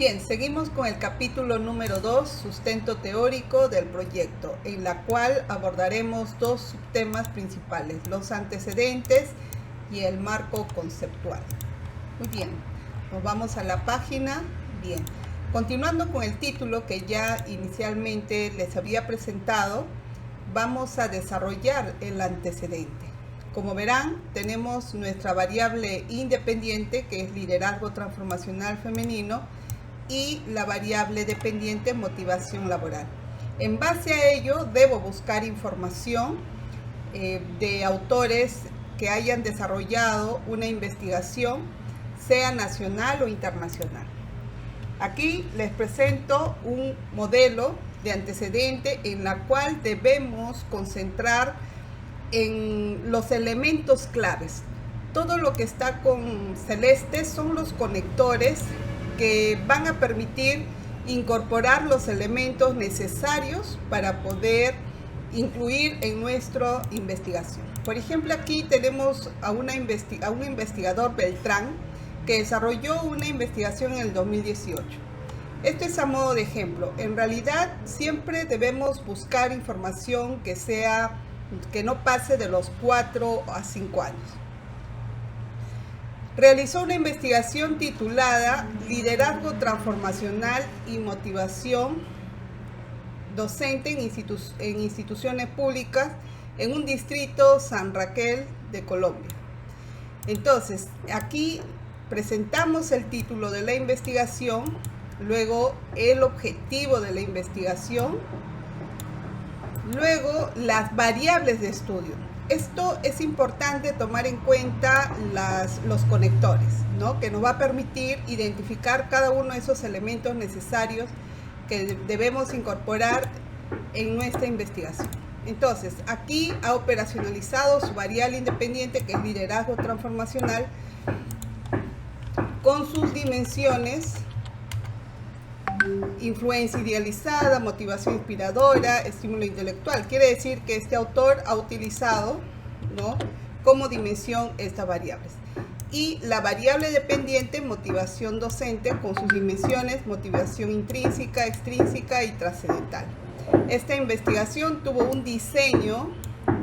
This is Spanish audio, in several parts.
Bien, seguimos con el capítulo número 2, sustento teórico del proyecto, en la cual abordaremos dos subtemas principales, los antecedentes y el marco conceptual. Muy bien, nos vamos a la página. Bien, continuando con el título que ya inicialmente les había presentado, vamos a desarrollar el antecedente. Como verán, tenemos nuestra variable independiente, que es liderazgo transformacional femenino, y la variable dependiente, motivación laboral. En base a ello, debo buscar información de autores que hayan desarrollado una investigación, sea nacional o internacional. Aquí les presento un modelo de antecedente en la cual debemos concentrar en los elementos claves. Todo lo que está con celeste son los conectores que van a permitir incorporar los elementos necesarios para poder incluir en nuestra investigación. Por ejemplo, aquí tenemos a un investigador, Beltrán, que desarrolló una investigación en el 2018. Esto es a modo de ejemplo. En realidad, siempre debemos buscar información que no pase de los 4 a 5 años. Realizó una investigación titulada Liderazgo transformacional y motivación docente en instituciones públicas en un distrito San Raquel de Colombia. Entonces, aquí presentamos el título de la investigación, luego el objetivo de la investigación, luego las variables de estudio. Esto es importante tomar en cuenta los conectores, ¿no? Que nos va a permitir identificar cada uno de esos elementos necesarios que debemos incorporar en nuestra investigación. Entonces, aquí ha operacionalizado su variable independiente, que es liderazgo transformacional, con sus dimensiones: influencia idealizada, motivación inspiradora, estímulo intelectual. Quiere decir que este autor ha utilizado, ¿no?, como dimensión estas variables. Y la variable dependiente, motivación docente, con sus dimensiones: motivación intrínseca, extrínseca y trascendental. Esta investigación tuvo un diseño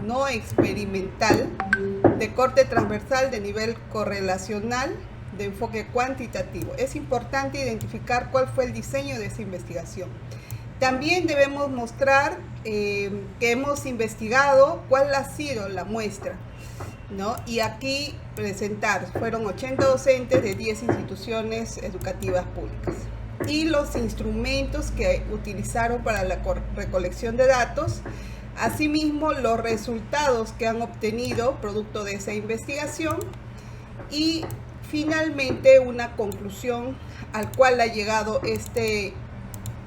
no experimental de corte transversal de nivel correlacional, de enfoque cuantitativo. Es importante identificar cuál fue el diseño de esa investigación. También debemos mostrar que hemos investigado cuál ha sido la muestra, ¿no? Y aquí presentar, fueron 80 docentes de 10 instituciones educativas públicas. Y los instrumentos que utilizaron para la recolección de datos, asimismo los resultados que han obtenido producto de esa investigación, y finalmente una conclusión al cual ha llegado este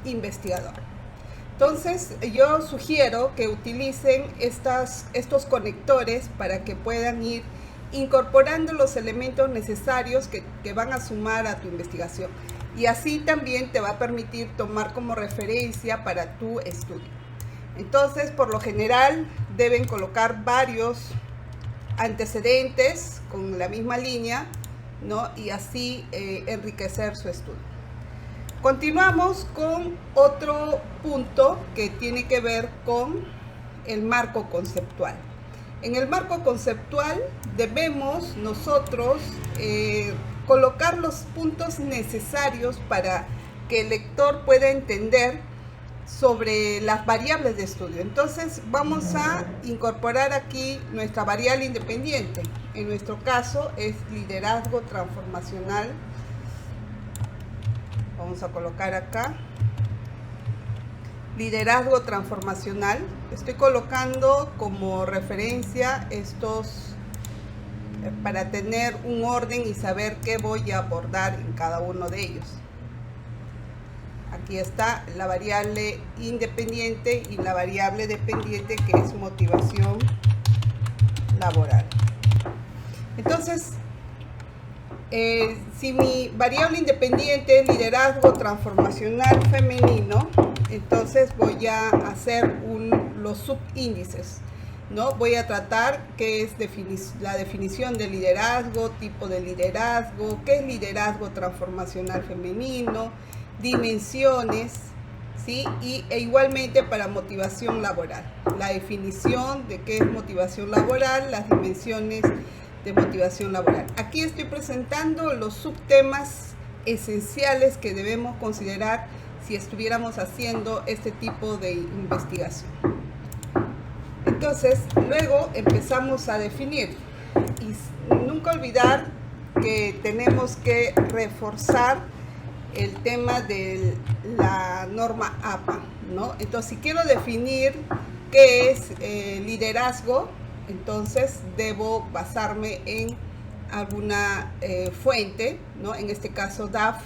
investigador. Entonces, yo sugiero que utilicen estos conectores para que puedan ir incorporando los elementos necesarios que van a sumar a tu investigación. Y así también te va a permitir tomar como referencia para tu estudio. Entonces, por lo general, deben colocar varios antecedentes con la misma línea, ¿no? Y así enriquecer su estudio. Continuamos con otro punto que tiene que ver con el marco conceptual. En el marco conceptual debemos nosotros colocar los puntos necesarios para que el lector pueda entender sobre las variables de estudio. Entonces vamos a incorporar aquí nuestra variable independiente. En nuestro caso es liderazgo transformacional. Vamos a colocar acá liderazgo transformacional. Estoy colocando como referencia estos para tener un orden y saber qué voy a abordar en cada uno de ellos. Aquí está la variable independiente y la variable dependiente, que es motivación laboral. Entonces, si mi variable independiente es liderazgo transformacional femenino, entonces voy a hacer los subíndices, ¿no? Voy a tratar qué es la definición de liderazgo, tipo de liderazgo, qué es liderazgo transformacional femenino, dimensiones, ¿sí? E igualmente para motivación laboral, la definición de qué es motivación laboral, las dimensiones de motivación laboral. Aquí estoy presentando los subtemas esenciales que debemos considerar si estuviéramos haciendo este tipo de investigación. Entonces, luego empezamos a definir y nunca olvidar que tenemos que reforzar el tema de la norma APA, ¿no? Entonces, si quiero definir qué es liderazgo, entonces debo basarme en alguna fuente, ¿no? En este caso DAF,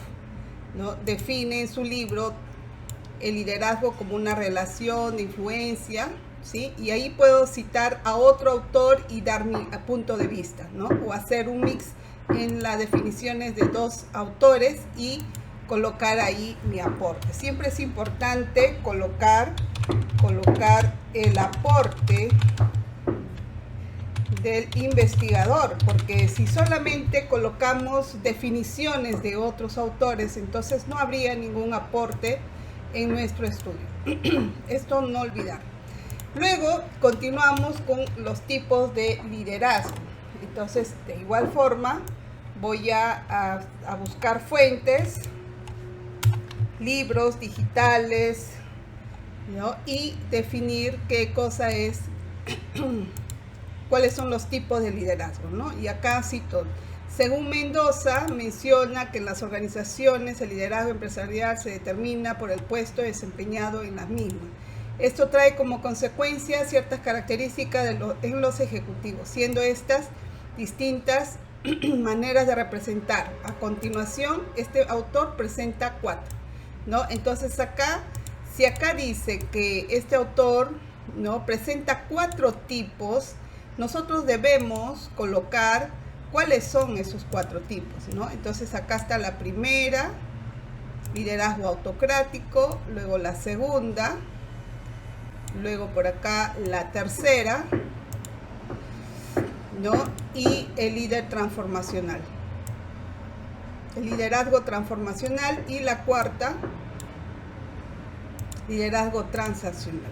¿no? Define en su libro el liderazgo como una relación de influencia, ¿sí? Y ahí puedo citar a otro autor y dar mi punto de vista, ¿no? O hacer un mix en las definiciones de dos autores y colocar ahí mi aporte. Siempre es importante colocar el aporte del investigador, porque si solamente colocamos definiciones de otros autores, entonces no habría ningún aporte en nuestro estudio. Esto no olvidar. Luego continuamos con los tipos de liderazgo. Entonces, de igual forma, voy a buscar fuentes, libros digitales, ¿no? Y definir qué cosa es, cuáles son los tipos de liderazgo, ¿no? Y acá cito, según Mendoza, menciona que en las organizaciones el liderazgo empresarial se determina por el puesto desempeñado en las mismas. Esto trae como consecuencia ciertas características en los ejecutivos, siendo estas distintas maneras de representar. A continuación, este autor presenta 4, ¿no? Entonces acá, si acá dice que este autor, ¿no?, presenta 4 tipos, nosotros debemos colocar cuáles son esos 4 tipos, ¿no? Entonces acá está la primera, liderazgo autocrático, luego la segunda, luego por acá la tercera, ¿no? Y el líder transformacional, el liderazgo transformacional, y la cuarta, liderazgo transaccional.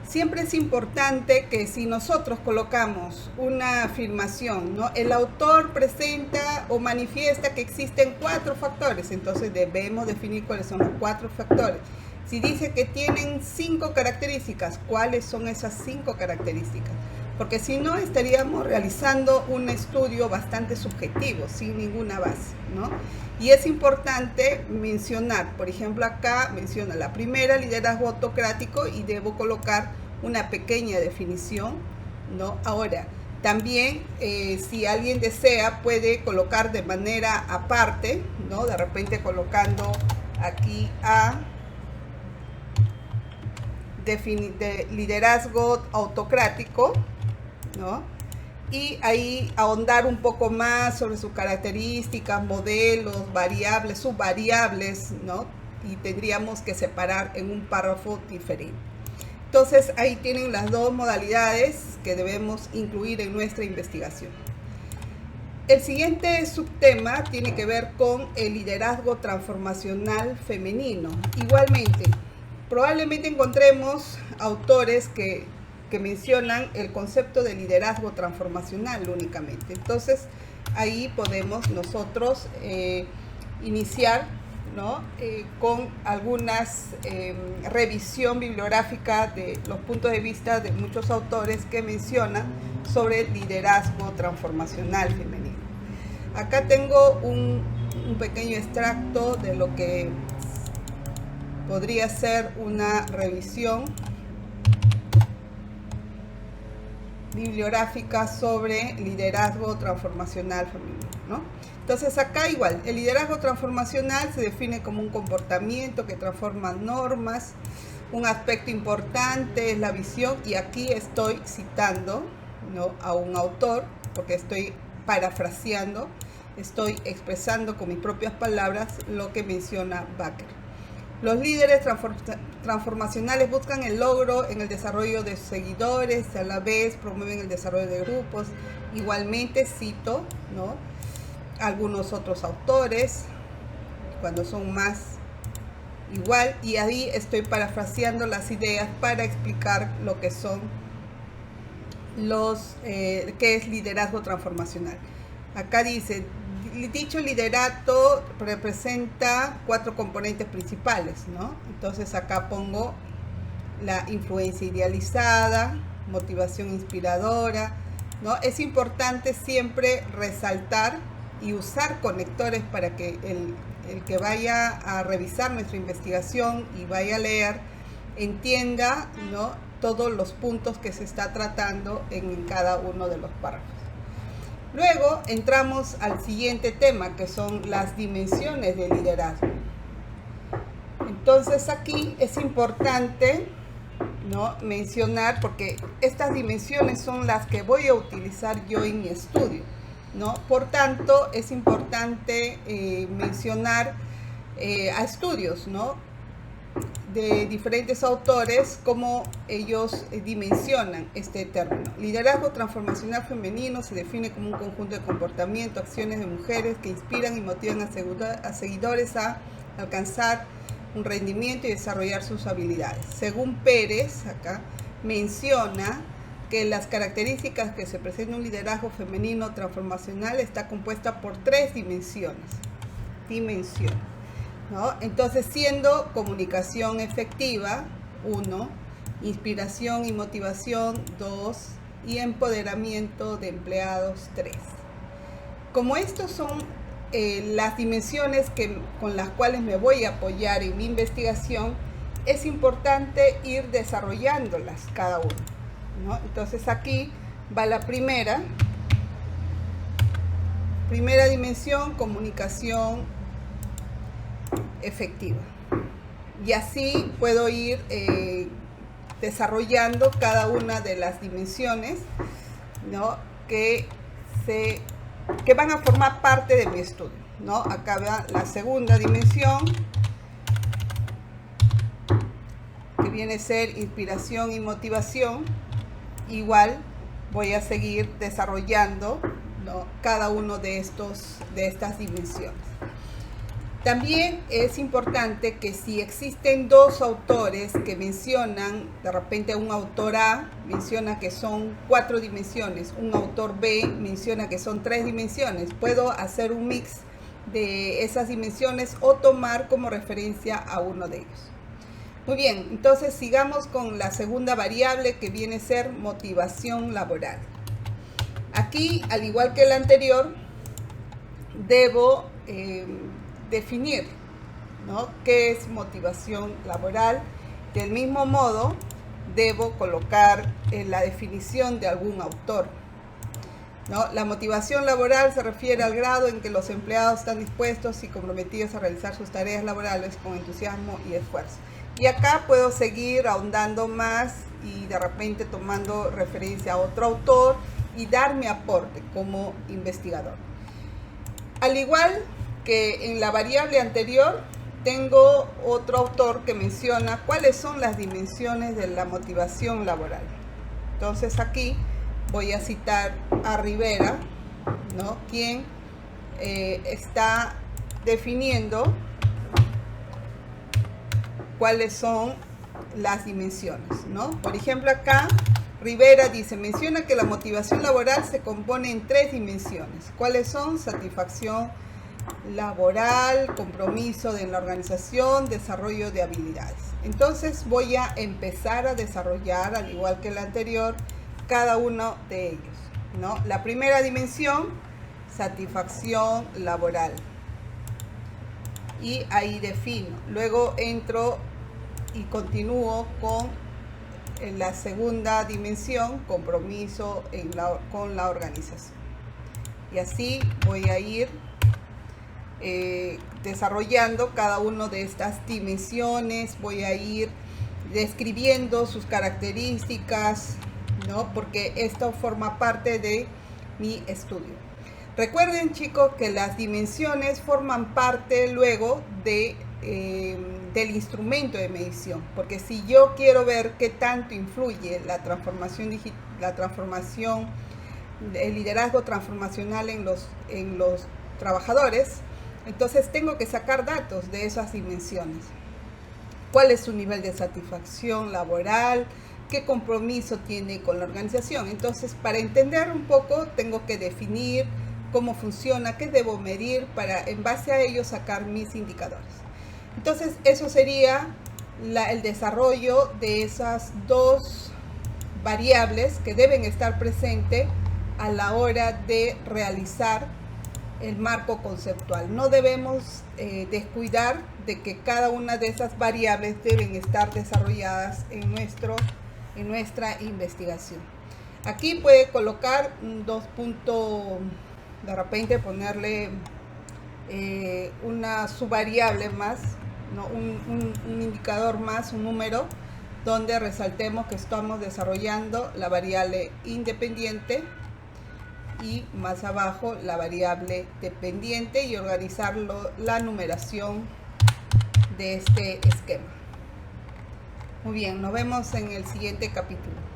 Siempre es importante que si nosotros colocamos una afirmación, ¿no?, el autor presenta o manifiesta que existen 4 factores, entonces debemos definir cuáles son los 4 factores. Si dice que tienen 5 características, ¿cuáles son esas 5 características? Porque si no, estaríamos realizando un estudio bastante subjetivo, sin ninguna base, ¿no? Y es importante mencionar, por ejemplo, acá menciona la primera, liderazgo autocrático, y debo colocar una pequeña definición, ¿no? Ahora, también, si alguien desea, puede colocar de manera aparte, ¿no? De repente colocando aquí de liderazgo autocrático, ¿no? Y ahí ahondar un poco más sobre sus características, modelos, variables, subvariables, ¿no? Y tendríamos que separar en un párrafo diferente. Entonces ahí tienen las 2 modalidades que debemos incluir en nuestra investigación. El siguiente subtema tiene que ver con el liderazgo transformacional femenino. Igualmente, probablemente encontremos autores que mencionan el concepto de liderazgo transformacional únicamente. Entonces, ahí podemos nosotros iniciar, ¿no?, con algunas revisión bibliográfica de los puntos de vista de muchos autores que mencionan sobre el liderazgo transformacional femenino. Acá tengo un pequeño extracto de lo que podría ser una revisión bibliográfica sobre liderazgo transformacional femenino, ¿no? Entonces acá igual, el liderazgo transformacional se define como un comportamiento que transforma normas. Un aspecto importante es la visión, y aquí estoy citando, ¿no?, a un autor, porque estoy parafraseando, estoy expresando con mis propias palabras lo que menciona Baker. Los líderes transformacionales buscan el logro en el desarrollo de sus seguidores, a la vez promueven el desarrollo de grupos. Igualmente cito, ¿no?, algunos otros autores, cuando son más igual, y ahí estoy parafraseando las ideas para explicar lo que son qué es liderazgo transformacional. Acá dice, dicho liderato representa 4 componentes principales, ¿no? Entonces acá pongo la influencia idealizada, motivación inspiradora, ¿no? Es importante siempre resaltar y usar conectores para que el que vaya a revisar nuestra investigación y vaya a leer entienda, ¿no?, todos los puntos que se está tratando en cada uno de los párrafos. Luego entramos al siguiente tema, que son las dimensiones del liderazgo. Entonces aquí es importante, ¿no?, mencionar, porque estas dimensiones son las que voy a utilizar yo en mi estudio, ¿no? Por tanto, es importante mencionar a estudios, ¿no?, de diferentes autores, cómo ellos dimensionan este término. Liderazgo transformacional femenino se define como un conjunto de comportamientos, acciones de mujeres que inspiran y motivan a seguidores a alcanzar un rendimiento y desarrollar sus habilidades. Según Pérez, acá menciona que las características que se presenta un liderazgo femenino transformacional está compuesta por 3 dimensiones, ¿no? Entonces, siendo comunicación efectiva, 1, inspiración y motivación, 2, y empoderamiento de empleados, 3. Como estos son las dimensiones con las cuales me voy a apoyar en mi investigación, es importante ir desarrollándolas cada uno, ¿no? Entonces aquí va la primera dimensión, comunicación efectiva, y así puedo ir desarrollando cada una de las dimensiones, ¿no?, que van a formar parte de mi estudio, ¿no? Acá va la segunda dimensión, que viene a ser inspiración y motivación. Igual voy a seguir desarrollando, ¿no?, cada uno de estas dimensiones. También es importante que si existen 2 autores que mencionan, de repente un autor A menciona que son 4 dimensiones, un autor B menciona que son 3 dimensiones, puedo hacer un mix de esas dimensiones o tomar como referencia a uno de ellos. Muy bien, entonces sigamos con la segunda variable, que viene a ser motivación laboral. Aquí, al igual que el anterior, debo definir, ¿no?, qué es motivación laboral. Del mismo modo, debo colocar la definición de algún autor, ¿no? La motivación laboral se refiere al grado en que los empleados están dispuestos y comprometidos a realizar sus tareas laborales con entusiasmo y esfuerzo. Y acá puedo seguir ahondando más y de repente tomando referencia a otro autor y dar mi aporte como investigador. Al igual que en la variable anterior, tengo otro autor que menciona cuáles son las dimensiones de la motivación laboral. Entonces aquí voy a citar a Rivera, ¿no?, quien está definiendo cuáles son las dimensiones, ¿no? Por ejemplo, acá Rivera dice, menciona que la motivación laboral se compone en 3 dimensiones. ¿Cuáles son? Satisfacción laboral, compromiso en la organización, desarrollo de habilidades. Entonces voy a empezar a desarrollar, al igual que el anterior, cada uno de ellos, ¿no? La primera dimensión, satisfacción laboral, y ahí defino. Luego entro y continúo con la segunda dimensión, compromiso con la organización, y así voy a ir desarrollando cada una de estas dimensiones. Voy a ir describiendo sus características, ¿no?, porque esto forma parte de mi estudio. Recuerden, chicos, que las dimensiones forman parte luego del instrumento de medición, porque si yo quiero ver qué tanto influye la transformación digital, el liderazgo transformacional en los trabajadores, entonces tengo que sacar datos de esas dimensiones. cuál es su nivel de satisfacción laboral, qué compromiso tiene con la organización. Entonces, para entender un poco, tengo que definir cómo funciona, qué debo medir para en base a ello sacar mis indicadores. Entonces, eso sería el desarrollo de esas dos variables que deben estar presentes a la hora de realizar el marco conceptual. No debemos descuidar de que cada una de esas variables deben estar desarrolladas en nuestra investigación. Aquí puede colocar dos puntos, de repente ponerle una subvariable más, ¿no? un indicador más, un número, donde resaltemos que estamos desarrollando la variable independiente y más abajo la variable dependiente, y organizarlo la numeración de este esquema. Muy bien, nos vemos en el siguiente capítulo.